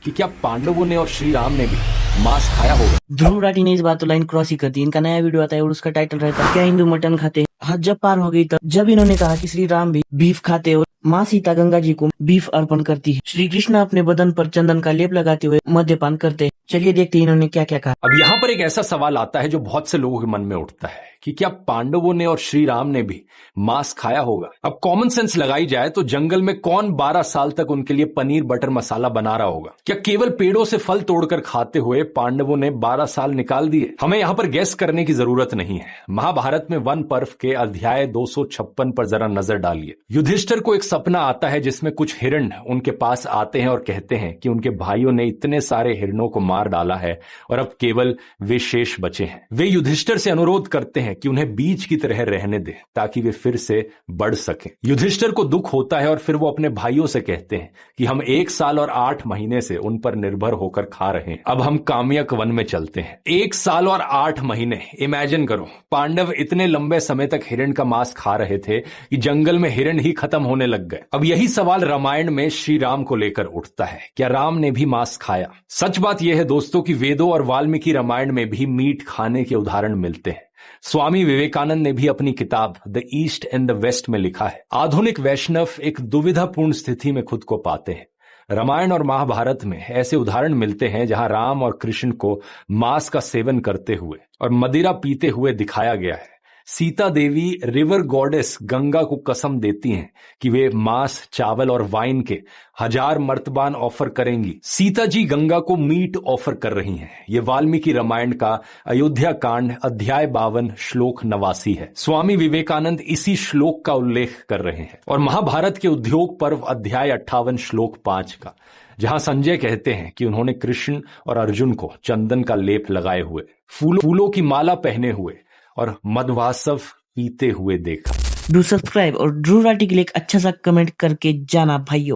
कि क्या पांडवों ने और श्री राम ने भी मांस खाया होगा। ध्रुव राठी ने इस बात तो लाइन क्रॉस ही कर दी। इनका नया वीडियो आता है और उसका टाइटल रहता है क्या हिंदू मटन खाते हैं। हद जब पार हो गई तब जब इन्होंने कहा कि श्री राम भी बीफ खाते और माँ सीता गंगा जी को बीफ अर्पण करती है। श्री कृष्ण अपने बदन पर चंदन का लेप लगाते हुए मद्यपान करते हैं। चलिए देखते हैं इन्होंने क्या क्या कहा। अब यहाँ पर एक ऐसा सवाल आता है जो बहुत से लोगों के मन में उठता है कि क्या पांडवों ने और श्री राम ने भी मांस खाया होगा। अब कॉमन सेंस लगाई जाए तो जंगल में कौन 12 साल तक उनके लिए पनीर बटर मसाला बना रहा होगा। क्या केवल पेड़ों से फल तोड़कर खाते हुए पांडवों ने 12 साल निकाल दिए। हमें यहाँ पर गैस करने की जरूरत नहीं है। महाभारत में वन पर्व के अध्याय 256 पर जरा नजर डालिए। युधिष्ठिर को एक सपना आता है जिसमें कुछ हिरण उनके पास आते हैं और कहते हैं कि उनके भाइयों ने इतने सारे हिरणों को मार डाला है और अब केवल वे शेष बचे हैं। वे युधिष्ठिर से अनुरोध करते हैं कि उन्हें बीज की तरह रहने दें ताकि वे फिर से बढ़ सकें। युधिष्ठिर को दुख होता है और फिर वो अपने भाइयों से कहते हैं कि हम 1 साल और 8 महीने से उन पर निर्भर होकर खा रहे हैं। अब हम काम्यक वन में चलते हैं। 1 साल और 8 महीने, इमेजिन करो। पांडव इतने लंबे समय तक हिरण का मांस खा रहे थे कि जंगल में हिरण ही खत्म होने लग गए। अब यही सवाल रामायण में श्री राम को लेकर उठता है, क्या राम ने भी मांस खाया। सच बात यह है दोस्तों कि वेदों और वाल्मीकि रामायण में भी मीट खाने के उदाहरण मिलते हैं। स्वामी विवेकानंद ने भी अपनी किताब the East and the West में लिखा है, आधुनिक वैष्णव एक दुविधापूर्ण स्थिति में खुद को पाते हैं। रामायण और महाभारत में ऐसे उदाहरण मिलते हैं जहां राम और कृष्ण को मांस का सेवन करते हुए और मदिरा पीते हुए दिखाया गया है। सीता देवी रिवर गॉडेस गंगा को कसम देती हैं कि वे मांस, चावल और वाइन के 1000 मर्तबान ऑफर करेंगी। सीता जी गंगा को मीट ऑफर कर रही हैं। ये वाल्मीकि रामायण का अयोध्या कांड अध्याय 52 श्लोक 89 है। स्वामी विवेकानंद इसी श्लोक का उल्लेख कर रहे हैं। और महाभारत के उद्योग पर्व अध्याय 58 श्लोक 5 का, जहां संजय कहते हैं कि उन्होंने कृष्ण और अर्जुन को चंदन का लेप लगाए हुए, फूलों की माला पहने हुए और मदवासव पीते हुए देखा। डू सब्सक्राइब और ध्रुव राठी के लिए एक अच्छा सा कमेंट करके जाना भाइयों।